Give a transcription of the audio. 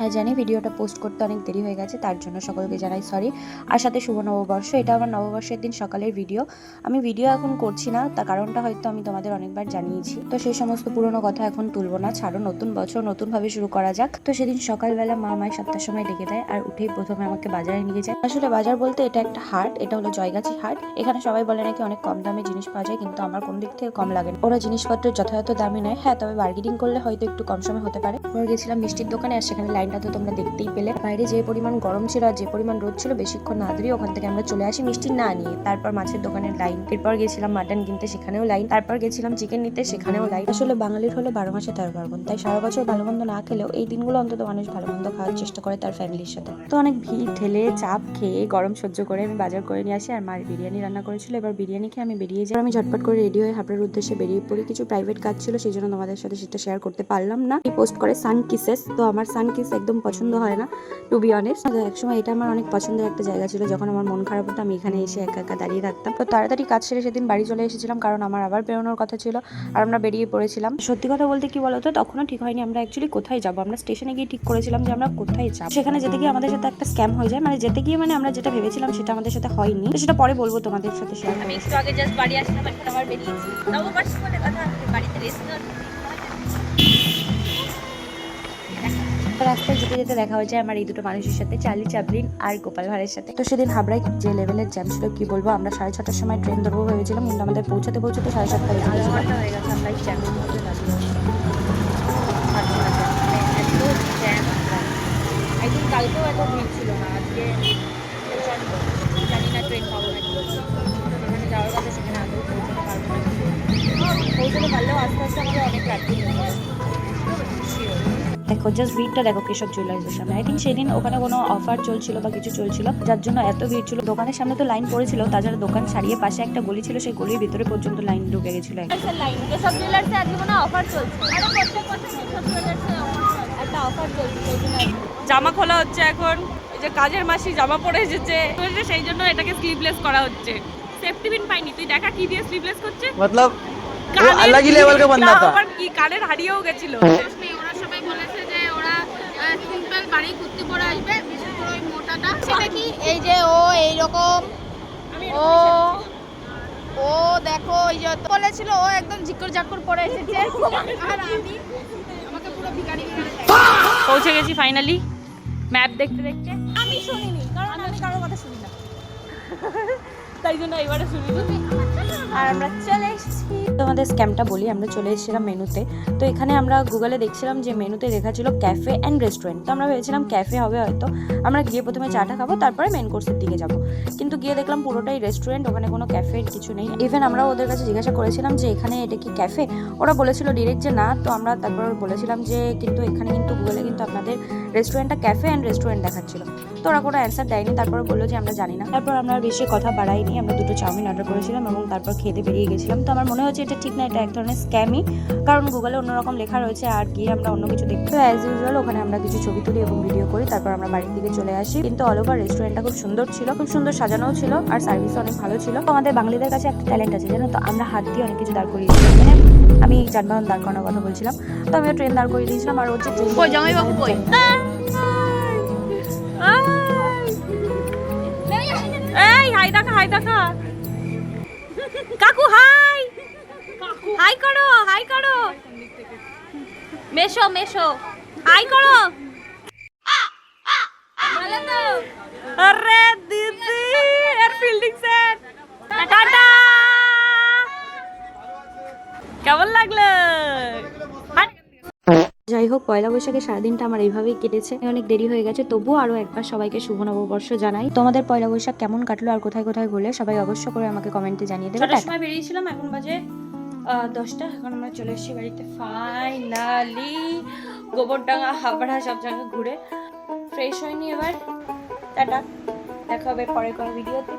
হ্যাঁ জানি ভিডিওটা পোস্ট করতে অনেক দেরি হয়ে গেছে, তার জন্য সকলকে জানাই সরি। আর সাথে শুভ নববর্ষ। এটা আমার নববর্ষের দিন সকালের ভিডিও। আমি ভিডিও এখন করছি না, তার কারণটা হয়তো আমি তোমাদের অনেকবার জানিয়েছি। তো সেই সমস্ত পুরনো কথা এখন তুলবো না, ছাড়ো, নতুন বছর নতুনভাবে শুরু করা যাক। তো সেদিন সকালবেলা মা আমায় 7টার সময় ডেকে দেয়, আর উঠেই প্রথমে আমাকে বাজারে নিয়ে যায়। আসলে বাজার বলতে এটা একটা হাট, এটা হলো জয়গাছি হাট। এখানে সবাই বলে নাকি অনেক কম দামে জিনিস পাওয়া যায়, কিন্তু আমার কোন দিক থেকে কম লাগে না। ওরা জিনিসপত্রের যথাযথ দামই নেয়, হ্যাঁ তবে বার্গেনিং করলে হয়তো একটু কম সময় হতে পারে। আমরা গেছিলাম মিষ্টির দোকানে, আর সেখানে লাইনটা তো তোমরা দেখতেই পেলে। বাইরে যে পরিমাণ গরম ছিল আর যে পরিমাণ রোদ ছিল, বেশিক্ষণ না ধরে ওখান থেকে আমরা চলে আসি মিষ্টি না নিয়ে। তারপর মাছের দোকানের লাইন, এরপর গেছিলাম মাটন কিনতে, সেখানেও লাইন, তারপর গেছিলাম চিকেন নিতে, সেখানেও লাইন। আসলে বাঙালির হলো 12 মাসে 13 পার্বণ, তাই সারা বছর ভালো মন্দ না খেলেও এই দিনগুলো অন্তত মানুষ ভালো মন্দ খাওয়ার চেষ্টা করে তার ফ্যামিলির সাথে। তো অনেক ভিড় ঠেলে চাপ খেয়ে গরম সহ্য করে আমি বাজার করে নিয়ে আসি। আর মা বিরিয়ানি রান্না করেছিল, এবার বিরিয়ানি খেয়ে আমি বেরিয়ে যাই। আমি ঝটপট করে রেডি হয়ে হাবড়ার উদ্দেশ্যে বেরিয়ে পড়ি। কিছু প্রাইভেট কাজ ছিল, সেই জন্য তোমাদের সাথে সেটা শেয়ার করতে পারলাম না। পোস্ট করে সান কিসেস, তো আমার সান কিস একদম পছন্দ হয় না টু বি অনেস্ট। একসময় এটা আমার অনেক পছন্দের একটা জায়গা ছিল, যখন আমার মন খারাপ হতো আমি এখানে এসে একা একা দাঁড়িয়ে থাকতাম। তো তাড়াতাড়ি কাজ সেরে সেদিন বাড়ি চলে এসেছিলাম, কারণ আমার আবার বেরোনোর কথা ছিল আর আমরা বেরিয়ে পড়েছিলাম। সত্যি কথা বলতে কি বলতো, তখনও ঠিক হয়নি আমরা অ্যাকচুয়ালি কোথায় যাবো। আমরা স্টেশনে গিয়ে ঠিক করেছিলাম যে আমরা কোথায় যাবো। সেখানে যেতে গিয়ে আমাদের সাথে একটা স্ক্যাম হয়ে যায়, মানে যেতে গিয়ে মানে আমরা যেটা ভেবেছিলাম সেটা আমাদের সাথে হয়নি। তো সেটা পরে বলবো তোমাদের সাথে শেয়ার করব। আমি একটু আগে জাস্ট বাড়ি আসলাম, এখন আবার বেরিয়েছি। নববর্ষ বলে কথা, বাড়িতে রেস্ট নেওয়ার রাস্তায় যেতে যেতে দেখা হয়ে যায় আমার এই দুটো মানুষের সাথে, চার্লি চ্যাপলিন আর গোপাল ভাঁড়ের সাথে। তো সেদিন হাবড়ায় যে লেভেলের জ্যাম ছিল কি বলবো। আমরা 6:30টার সময় ট্রেন ধরবো ভেবেছিলাম, কিন্তু আমাদের পৌঁছাতে 7:30 হয়ে গেছে। হয়ে গেছে, আমরা এই জ্যামের মধ্যে দাঁড়িয়ে একদিন কালকেও এত ভিড় ছিল না, আজকে জানি না ট্রেন পাবো নাকি। যেখানে যাওয়ার কথা সেখানে আগেও পৌঁছাতে পারবো না, পৌঁছাতে পারলেও আস্তে আস্তে আমাদের অনেক রাত্রি হয়ে যাবে। দেখো জাস্ট ভিড়টা দেখো কেশব জুয়েলার্সের সামনে। আই থিঙ্ক সেদিন ওখানে কোনো অফার চলছিল বা কিছু চলছিল, যার জন্য এত ভিড় ছিল। দোকানের সামনে তো লাইন পড়েছিল, তাছাড়া দোকান ছাড়িয়ে পাশে একটা গলি ছিল, সেই গলির ভিতরে পর্যন্ত লাইন ঢুকে গেছিল। লাইন কেশব জুয়েলার্সে আজকে মনে অফার চলছে, প্রত্যেক বছর কেশব জুয়েলার্সে একটা অফার চলছে, সেই জন্য জামা খোলা হচ্ছে এখন। এই যে কাজের মাসি জামা পরে এসেছে, সেই জন্য এটাকে স্লিভলেস করা হচ্ছে। সেফটি পিন পাইনি, তুই দেখা কি দিয়ে স্লিভলেস করছে, मतलब वो अलग ही लेवल का बंदा था। আবার কি কানের হারিয়েও গেছিল। ওরা সবাই বলেছে যে ওরা সিম্পল বাড়ি কুর্তি পরে আসবে, বিশেষ করে ওই মোটাটা। সেটা কি এই যে ও এইরকম, ও ও দেখো ওই যে বলেছিল ও একদম ঝিকর ঝাকর পরে এসেছে, আর আমি আমাকে পুরো ভিখারি ভিখারি লাগে। পৌঁছে গেছি ফাইনালি ম্যাপ দেখতে দেখতে। আমি শুনিনি, কারণ আমি কারোর কথা শুনি না, তাই জন্য এবারে শুনিনি। আর আমরা চলে এসেছি। তোমাদের স্ক্যামটা বলি, আমরা চলে এসেছিলাম মেনুতে। তো এখানে আমরা গুগলে দেখছিলাম যে মেনুতে লেখা ছিল ক্যাফে অ্যান্ড রেস্টুরেন্ট। তো আমরা ভেবেছিলাম ক্যাফে হবে হয়তো, আমরা গিয়ে প্রথমে চাটা খাবো, তারপরে মেন কোর্সের দিকে যাব। কিন্তু গিয়ে দেখলাম পুরোটাই রেস্টুরেন্ট, ওখানে কোনো ক্যাফের কিছু নেই। ইভেন আমরা ওদের কাছে জিজ্ঞাসা করেছিলাম যে এখানে এটা কি ক্যাফে, ওরা বলেছিল ডিরেক্ট যে না। তো আমরা তারপর বলেছিলাম যে কিন্তু এখানে কিন্তু গুগলে কিন্তু আপনাদের রেস্টুরেন্টটা ক্যাফে অ্যান্ড রেস্টুরেন্ট দেখাচ্ছিল। তো ওরা কোনো অ্যান্সার দেয়নি, তারপরে বললো যে আমরা জানি না। তারপর আমরা বেশি কথা বাড়াইনি, আমরা 2টো চাউমিন অর্ডার করেছিলাম এবং তারপর খেতে বেরিয়ে গেছিলাম। তো আমার মনে হচ্ছে এটা ঠিক না, এটা এক ধরনের স্ক্যামই, কারণ গুগলে অন্যরকম লেখা রয়েছে আর গিয়ে আমরা অন্য কিছু দেখতে। তো অ্যাজ ইউজুয়াল ওখানে আমরা কিছু ছবি তুলি এবং ভিডিও করি, তারপর আমরা বাড়ির দিকে চলে আসি। কিন্তু অল ওভার রেস্টুরেন্টটা খুব সুন্দর ছিল, খুব সুন্দর সাজানোও ছিল, আর সার্ভিস অনেক ভালো ছিল। তো আমাদের বাঙালিদের কাছে একটা ট্যালেন্ট আছে জানো তো, আমরা হাত দিয়ে অনেক কিছু দাঁড় করিয়ে দিয়েছিলাম। মানে আমি যানবাহন দাঁড় করানোর কথা বলছিলাম, তো আমিও ট্রেন দাঁড় করিয়ে দিয়েছিলাম। আর ওর যে ট্রেন জামাইবাবু কই, এই হাই দেখা, হাই দেখা কাকু, হাই হাই করো, হাই করো, মেশো মেশো, হাই করো। ভালো তো? আরে দিদি এর ফিল্ডিং সেট, টাটা। কেমন লাগলো? যাই হোক, পয়লা বৈশাখে সারাদিনটা আমার এইভাবেই কেটেছে। অনেক দেরি হয়ে গেছে, তবুও আরো একবার সবাইকে শুভ নববর্ষ জানাই। তোমাদের পয়লা বৈশাখ কেমন কাটলো আর কোথায় কোথায় ঘুরলে সবাই অবশ্য করে আমাকে কমেন্টে জানিয়ে দেবে। 6টার সময় বেরিয়েছিলাম, এখন বাজে 10টা। এখন আমরা চলে এসেছি বাড়িতে ফাইনালি। গোবরডাঙ্গা, হাবড়া সব জায়গা ঘুরে ফ্রেশ হয়নি এবার। টাটা, দেখা হবে পরে কোনো ভিডিওতে।